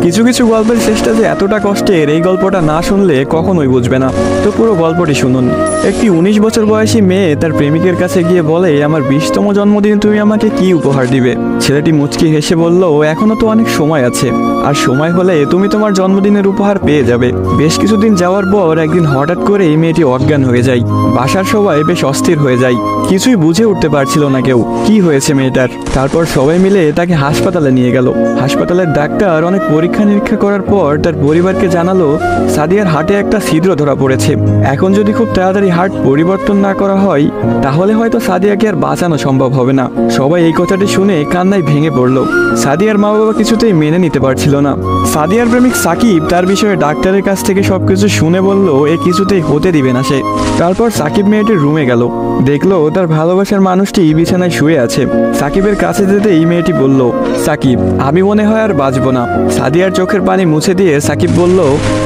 কিছু কিছু গল্পের চেষ্টা যে এতটা কষ্টের, এই গল্পটা না শুনলে কখনোই বুঝবে না। তো পুরো গল্পটি শুনুন। একটি 19 বছর বয়সী মেয়ে তার প্রেমিকের কাছে গিয়ে বলে, আমার 20তম জন্মদিনে তুমি আমাকে কি উপহার দিবে? ছেলেটি মুচকি হেসে বলল, এখনো তো অনেক সময় আছে, আর সময় হলে তুমি তোমার জন্মদিনের উপহার পেয়ে যাবে। বেশ কিছুদিন যাওয়ার পর একদিন হঠাৎ করে মেয়েটি অজ্ঞান হয়ে যায়। বাসার সবাই বেশ অস্থির হয়ে যায়, কিছুই বুঝে উঠতে পারছিল না কেউ কি হয়েছে মেয়েটার। তারপর সবাই মিলে তাকে হাসপাতালে নিয়ে গেল। হাসপাতালের ডাক্তার অনেক পরীক্ষা নিরীক্ষা করার পর তার পরিবারকে জানালো, সাদিয়ার হার্টে একটা ছিদ্র ধরা পড়েছে। এখন যদি খুব তাড়াতাড়ি হার্ট পরিবর্তন না করা হয়, তাহলে হয়তো সাদিয়াকে আর বাঁচানো সম্ভব হবে না। সবাই এই কথাটি শুনে কান্নায় ভেঙে পড়ল। সাদিয়ার মা বাবা কিছুতেই মেনে নিতে পারছিল না। সাদিয়ার প্রেমিক সাকিব তার বিষয়ে ডাক্তারের কাছ থেকে সবকিছু শুনে বলল, এ কিছুতেই হতে দিবে না সে। তারপর সাকিব মেয়েটির রুমে গেল, দেখলো তার ভালোবাসার মানুষটি বিছানায় শুয়ে আছে। সাকিবের কাছে যেতেই মেয়েটি বলল, সাকিব, আমি মনে হয় আর বাঁচবো না। সাদিয়ার চোখের পানি মুছে দিয়ে সাকিব বলল,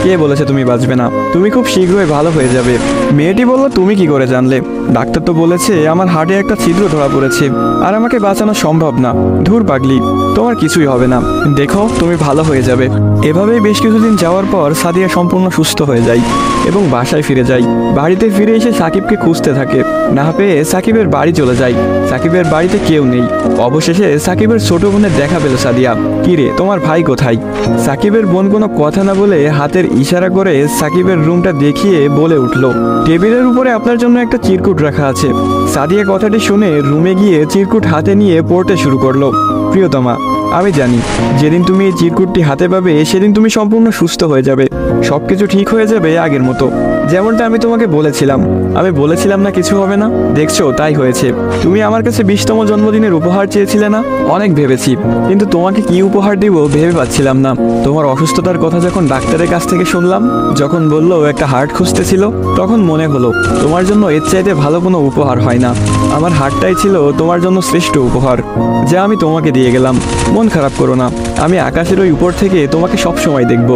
কে বলেছে তুমি বাঁচবে না? তুমি খুব শীঘ্রই ভালো হয়ে যাবে। মেয়েটি বলল, তুমি কি করে জানলে? ডাক্তার তো বলেছে আমার হার্টে একটা ছিদ্র ধরা পড়েছে, আর আমাকে বাঁচানো সম্ভব না। ধুর পাগলি, তোমার কিছুই হবে না, দেখো তুমি ভালো হয়ে যাবে। এভাবেই বেশ কিছুদিন যাওয়ার পর সাদিয়া সম্পূর্ণ সুস্থ হয়ে যায় এবং বাসায় ফিরে যায়। বাড়িতে ফিরে এসে সাকিবকে খুঁজতে থাকে, না পেয়ে সাকিবের বাড়ি চলে যায়। সাকিবের বাড়িতে কেউ নেই। অবশেষে সাকিবের ছোট বোনের দেখা পেল সাদিয়া। কিরে, তোমার ভাই কোথায়? সাকিবের বোন কোনো কথা না বলে হাতের ইশারা করে সাকিবের রুমটা দেখিয়ে বলে উঠল, টেবিলের উপরে আপনার জন্য একটা চিরকুট রাখা আছে। সাদিয়া কথাটি শুনে রুমে গিয়ে চিরকুট হাতে নিয়ে পড়তে শুরু করলো। প্রিয়তমা, আমি জানি যেদিন তুমি এই চিরকুটটি হাতে পাবে সেদিন তুমি সম্পূর্ণ সুস্থ হয়ে যাবে, সবকিছু ঠিক হয়ে যাবে আগের মতো, যেমনটা আমি তোমাকে বলেছিলাম। আমি বলেছিলাম না কিছু হবে না, দেখছো তাই হয়েছে। তুমি আমার কাছে 20তম জন্মদিনের উপহার চেয়েছিলে না? অনেক ভেবেছি, কিন্তু তোমাকে কি উপহার দিব ভেবে পাচ্ছিলাম না। তোমার অসুস্থতার কথা যখন ডাক্তারের কাছ থেকে শুনলাম, যখন বললো একটা হার্ট খুঁজতেছিল, তখন মনে হলো তোমার জন্য এর চাইতে ভালো কোনো উপহার হয় না। আমার হার্টটাই ছিল তোমার জন্য শ্রেষ্ঠ উপহার, যা আমি তোমাকে দিয়ে গেলাম। মন খারাপ করো না, আমি আকাশের ওই উপর থেকে তোমাকে সব সময় দেখব।